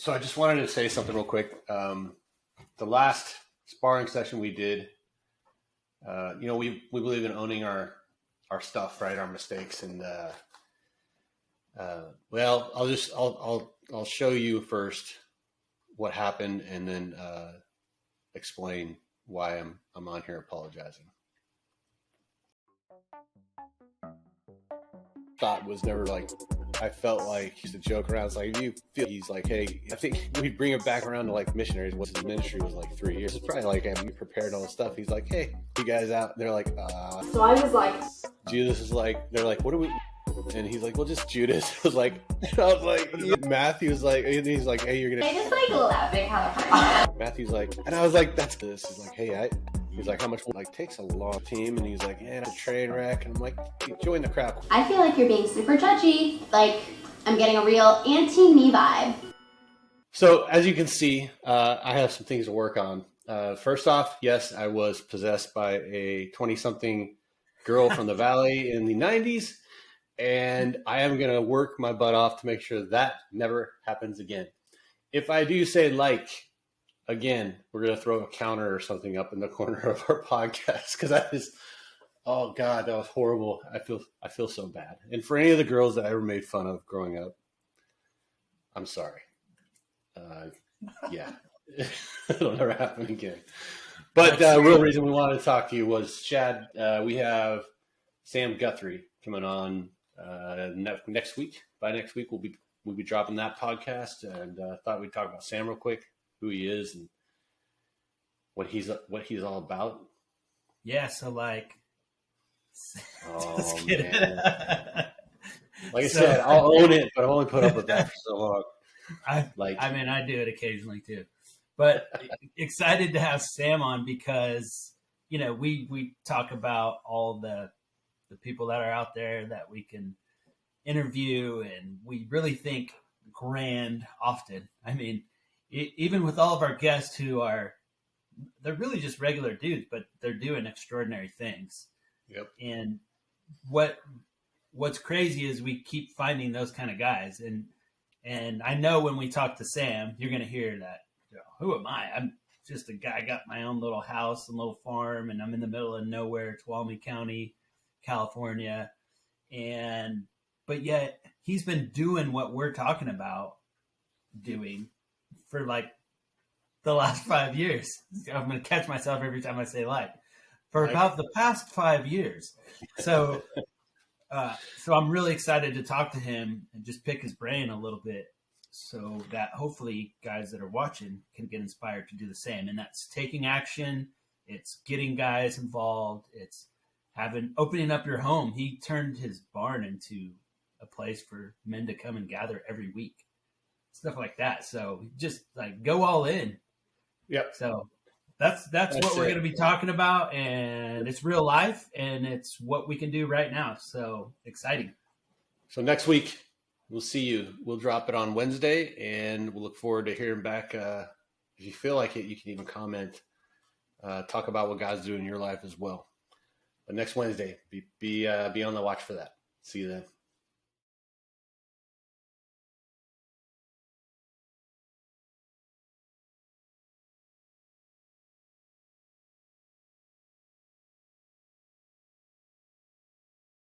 So I just wanted to say something real quick. The last sparring session we did, we believe in owning our stuff, right? Our mistakes, and I'll show you first what happened, and then explain why I'm on here apologizing. Thought was never like, I felt like he used to joke around. It's like, you feel he's like, hey, I think we bring it back around to like missionaries. What his ministry was like 3 years. It's probably like, we prepared all the stuff. He's like, hey, you guys out? They're like, So I was like, Judas is like, they're like, what are we? And he's like, well, just Judas. I was like, yeah. Matthew was like, and he's like, hey, you're gonna. I just like laughing how Matthew's like, and I was like, that's this. He's like, hey, he's like, how much like takes a long team? And he's like, yeah, it's a train wreck. And I'm like, join the crowd. I feel like you're being super judgy. Like I'm getting a real anti-me vibe. So as you can see, I have some things to work on. First off, yes, I was possessed by a 20-something girl from the Valley in the 90s. And I am going to work my butt off to make sure that never happens again. If I do say again, we're going to throw a counter or something up in the corner of our podcast, because that is, oh God, that was horrible. I feel so bad. And for any of the girls that I ever made fun of growing up, I'm sorry. Yeah, it'll never happen again. But the real reason we wanted to talk to you was, Chad, we have Sam Guthry coming on next week. By next week, we'll be dropping that podcast, and thought we'd talk about Sam real quick, who he is and what he's all about. Yeah, so like, oh man, like I said, I'll own it, but I've only put up with that for so long. I mean, I do it occasionally too, but excited to have Sam on because we talk about all the people that are out there that we can interview, and we really think grand often. I mean, even with all of our guests they're really just regular dudes, but they're doing extraordinary things. Yep. And what's crazy is we keep finding those kind of guys. And I know when we talk to Sam, you're going to hear that, who am I? I'm just a guy, got my own little house and little farm, and I'm in the middle of nowhere, Tuolumne County, California. But yet he's been doing what we're talking about doing for like the last 5 years. I'm going to catch myself every time I say like, for about the past 5 years. So I'm really excited to talk to him and just pick his brain a little bit, so that hopefully guys that are watching can get inspired to do the same. And that's taking action. It's getting guys involved. It's opening up your home. He turned his barn into a place for men to come and gather every week, stuff like that. So just like go all in. Yep. So that's what we're going to be talking about, and it's real life, and it's what we can do right now. So exciting. So next week we'll see you. We'll drop it on Wednesday, and we'll look forward to hearing back. If you feel like it, you can even comment, talk about what God's doing in your life as well. But next Wednesday, be on the watch for that. See you then.